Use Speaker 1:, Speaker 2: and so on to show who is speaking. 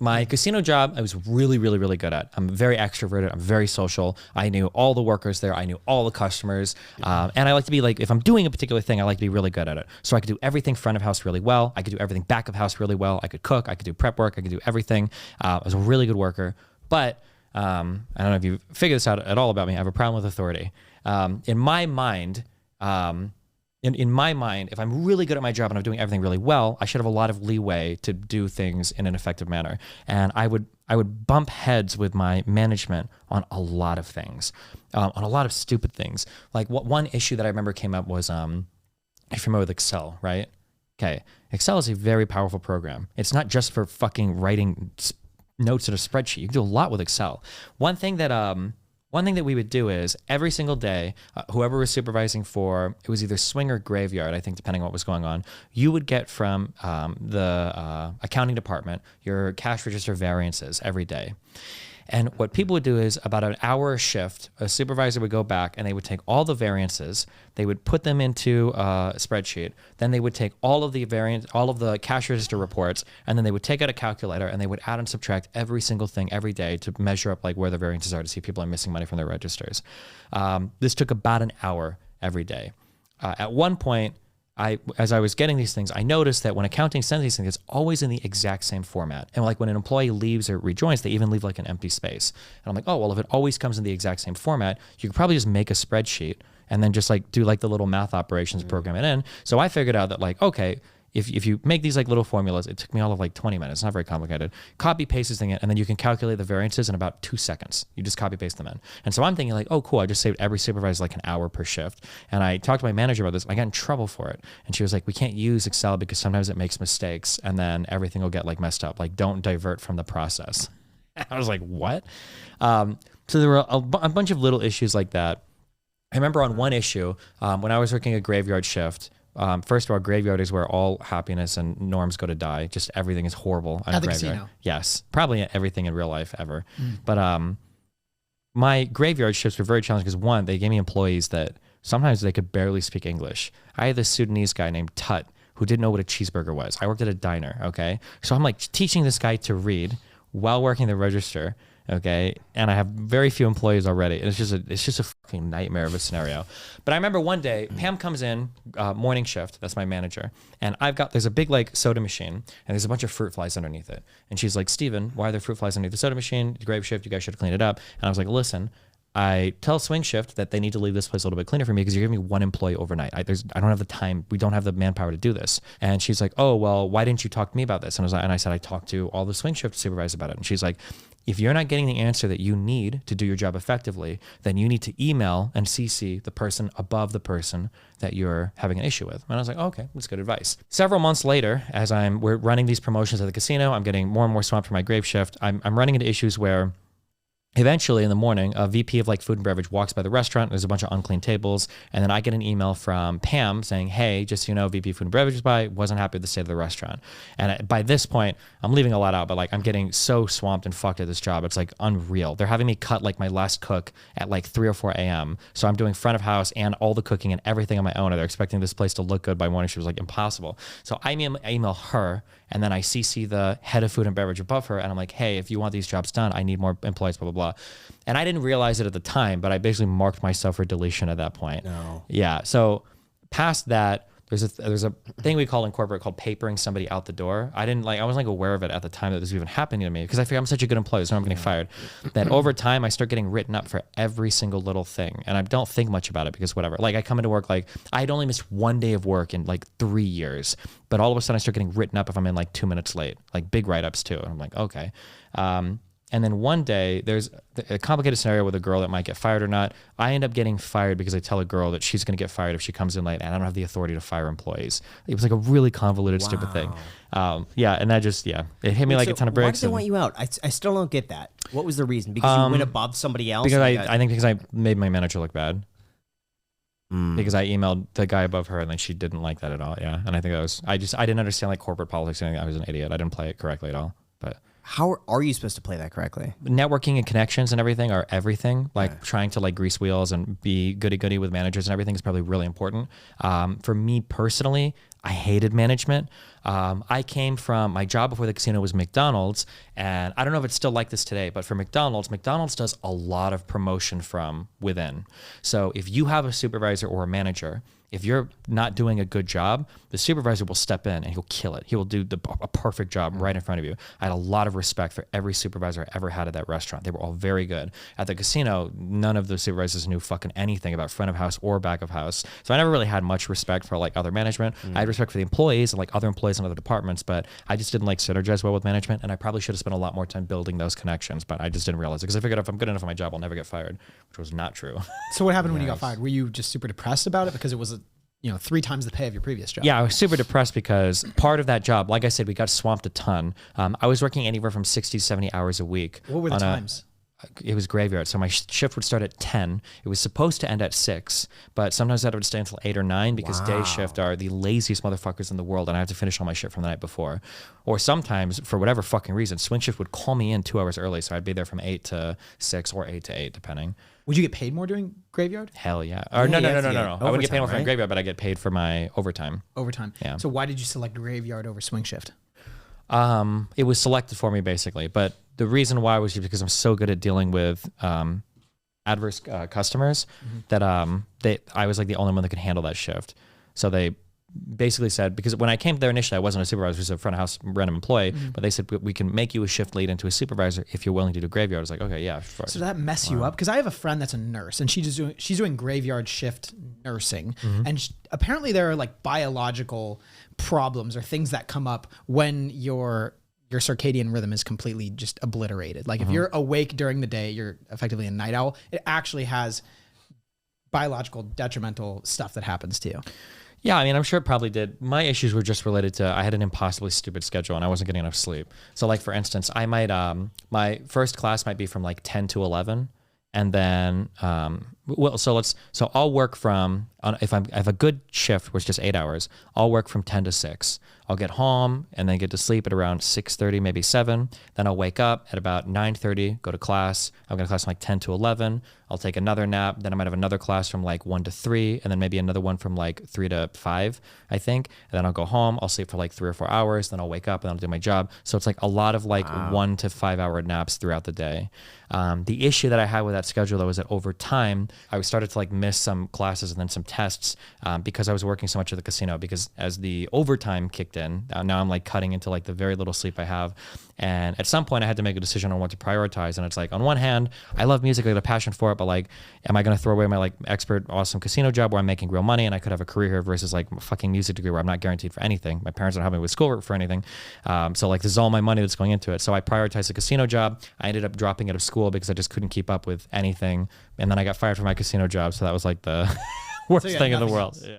Speaker 1: My casino job, I was really, really, really good at. I'm very extroverted. I'm very social. I knew all the workers there. I knew all the customers. And I like to be like, if I'm doing a particular thing, I like to be really good at it. So I could do everything front of house really well. I could do everything back of house really well. I could cook. I could do prep work. I could do everything. I was a really good worker. But I don't know if you figured this out at all about me. I have a problem with authority. In my mind, if I'm really good at my job and I'm doing everything really well, I should have a lot of leeway to do things in an effective manner. And I would bump heads with my management on a lot of things, on a lot of stupid things. Like one issue that I remember came up was, if you're familiar with Excel, right? Okay. Excel is a very powerful program. It's not just for fucking writing notes in a spreadsheet. You can do a lot with Excel. One thing that we would do is every single day, whoever was supervising for, it was either swing or graveyard, I think, depending on what was going on, you would get from the accounting department your cash register variances every day. And what people would do is about an hour a shift, a supervisor would go back and they would take all the variances, they would put them into a spreadsheet, then they would take all of the cash register reports, and then they would take out a calculator and they would add and subtract every single thing every day to measure up like where the variances are to see if people are missing money from their registers. This took about an hour every day. At one point, as I was getting these things, I noticed that when accounting sends these things, it's always in the exact same format. And like when an employee leaves or rejoins, they even leave like an empty space. And I'm like, oh, well, if it always comes in the exact same format, you could probably just make a spreadsheet and then just like do like the little math operations, program it in. So I figured out that like, okay, if you make these like little formulas, it took me all of like 20 minutes. It's not very complicated. Copy paste this thing in, and then you can calculate the variances in about 2 seconds. You just copy paste them in. And so I'm thinking like, oh, cool. I just saved every supervisor like an hour per shift. And I talked to my manager about this. I got in trouble for it. And she was like, we can't use Excel because sometimes it makes mistakes and then everything will get like messed up. Like don't divert from the process. I was like, what? So there were a bunch of little issues like that. I remember on one issue, when I was working a graveyard shift, first of all, graveyard is where all happiness and norms go to die. Just everything is horrible on a graveyard. Casino. Yes, probably everything in real life ever. But my graveyard shifts were very challenging because one, they gave me employees that sometimes they could barely speak English. I had this Sudanese guy named Tut who didn't know what a cheeseburger was. I worked at a diner, okay? So I'm like teaching this guy to read while working the register. Okay. And I have very few employees already. And it's just a fucking nightmare of a scenario. But I remember one day Pam comes in, morning shift. That's my manager. And there's a big like soda machine and there's a bunch of fruit flies underneath it. And she's like, Steven, why are there fruit flies underneath the soda machine? Grave shift. You guys should have cleaned it up. And I was like, listen, I tell swing shift that they need to leave this place a little bit cleaner for me because you're giving me one employee overnight. I don't have the time. We don't have the manpower to do this. And she's like, oh, well, why didn't you talk to me about this? And I said, I talked to all the swing shift supervisors about it. And she's like, if you're not getting the answer that you need to do your job effectively, then you need to email and CC the person above the person that you're having an issue with. And I was like, oh, okay, that's good advice. Several months later, as we're running these promotions at the casino, I'm getting more and more swamped for my grave shift. I'm running into issues where eventually in the morning, a VP of like food and beverage walks by the restaurant. There's a bunch of unclean tables. And then I get an email from Pam saying, hey, just so you know, VP of food and beverage is by, wasn't happy with the state of the restaurant. And by this point, I'm leaving a lot out, but like I'm getting so swamped and fucked at this job. It's like unreal. They're having me cut like my last cook at like 3 or 4 a.m. So I'm doing front of house and all the cooking and everything on my own. And they're expecting this place to look good by morning. She was like, impossible. So I email her and then I CC the head of food and beverage above her. And I'm like, hey, if you want these jobs done, I need more employees, blah, blah, blah. And I didn't realize it at the time, but I basically marked myself for deletion at that point.
Speaker 2: No.
Speaker 1: Yeah. So past that, there's a thing we call in corporate called papering somebody out the door. I wasn't like aware of it at the time that this was even happening to me because I figured I'm such a good employee, so I'm getting fired. That over time I start getting written up for every single little thing, and I don't think much about it because whatever. Like I come into work like I'd only missed 1 day of work in like 3 years, but all of a sudden I start getting written up if I'm in like 2 minutes late, like big write-ups too. And I'm like, okay. And then one day there's a complicated scenario with a girl that might get fired or not. I end up getting fired because I tell a girl that she's going to get fired if she comes in late and I don't have the authority to fire employees. It was like a really convoluted, stupid thing. Yeah. And that just, it hit me like a ton of bricks.
Speaker 2: Why did they want you out? I still don't get that. What was the reason? Because you went above somebody else?
Speaker 1: Because I think because I made my manager look bad. Because I emailed the guy above her and then she didn't like that at all. Yeah. And I think I didn't understand like corporate politics. I was an idiot. I didn't play it correctly at all. But
Speaker 2: How are you supposed to play that correctly?
Speaker 1: Networking and connections and everything are everything. Like trying to like grease wheels and be goody-goody with managers and everything is probably really important. For me personally, I hated management. I came from, my job before the casino was McDonald's, and I don't know if it's still like this today, but for McDonald's does a lot of promotion from within. So if you have a supervisor or a manager, if you're not doing a good job, the supervisor will step in and he'll kill it. He will do a perfect job right in front of you. I had a lot of respect for every supervisor I ever had at that restaurant. They were all very good. At the casino, none of the supervisors knew fucking anything about front of house or back of house. So I never really had much respect for like other management. I had respect for the employees and like other employees in other departments, but I just didn't like synergize well with management, and I probably should have spent a lot more time building those connections, but I just didn't realize it because I figured if I'm good enough at my job, I'll never get fired, which was not true.
Speaker 3: So what happened when you got fired? Were you just super depressed about it because it was 3 times the pay of your previous job?
Speaker 1: Yeah, I was super depressed because part of that job, like I said, we got swamped a ton. I was working anywhere from 60 to 70 hours a week.
Speaker 3: What were the times?
Speaker 1: It was graveyard. So my shift would start at 10. It was supposed to end at 6, but sometimes I would stay until 8 or 9 because day shift are the laziest motherfuckers in the world, and I have to finish all my shit from the night before. Or sometimes, for whatever fucking reason, swing shift would call me in 2 hours early, so I'd be there from 8 to 6 or 8 to 8, depending.
Speaker 3: Would you get paid more doing graveyard?
Speaker 1: Hell yeah. Or no. I wouldn't get paid more for my graveyard, but I get paid for my overtime.
Speaker 3: Overtime.
Speaker 1: Yeah.
Speaker 3: So why did you select graveyard over swing shift?
Speaker 1: It was selected for me basically, but the reason why was because I'm so good at dealing with adverse customers that I was like the only one that could handle that shift. So they basically said, because when I came there initially, I wasn't a supervisor, I was a front of house random employee, but they said, we can make you a shift lead into a supervisor if you're willing to do graveyard. I was like, okay, yeah. Sure.
Speaker 3: So that mess you up? Because I have a friend that's a nurse, and she's doing graveyard shift nursing, and apparently there are like biological problems or things that come up when your circadian rhythm is completely just obliterated. Like if you're awake during the day, you're effectively a night owl. It actually has biological detrimental stuff that happens to you.
Speaker 1: Yeah, I mean, I'm sure it probably did. My issues were just related to, I had an impossibly stupid schedule and I wasn't getting enough sleep. So like, for instance, I might, my first class might be from like 10 to 11. And then, so I'll work from, if I have a good shift, which is just 8 hours, I'll work from 10 to 6. I'll get home and then get to sleep at around 6:30, maybe 7. Then I'll wake up at about 9:30, go to class. I'll go to class from like 10 to 11. I'll take another nap. Then I might have another class from like 1 to 3, and then maybe another one from like 3 to 5, I think. And then I'll go home. I'll sleep for like 3 or 4 hours. Then I'll wake up and I'll do my job. So it's like a lot of like 1 to 5 hour naps throughout the day. The issue that I had with that schedule though is that over time, I started to like miss some classes and then some tests because I was working so much at the casino, because as the overtime kicked in, now I'm like cutting into like the very little sleep I have. And at some point I had to make a decision on what to prioritize. And it's like, on one hand, I love music, I got a passion for it, but like, am I going to throw away my like expert, awesome casino job where I'm making real money and I could have a career here versus like a fucking music degree where I'm not guaranteed for anything. My parents don't help me with schoolwork for anything. So like, this is all my money that's going into it. So I prioritized the casino job. I ended up dropping out of school because I just couldn't keep up with anything. And then I got fired from my casino job. So that was like the worst thing in the world. Yeah.